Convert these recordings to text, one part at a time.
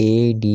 A, D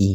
E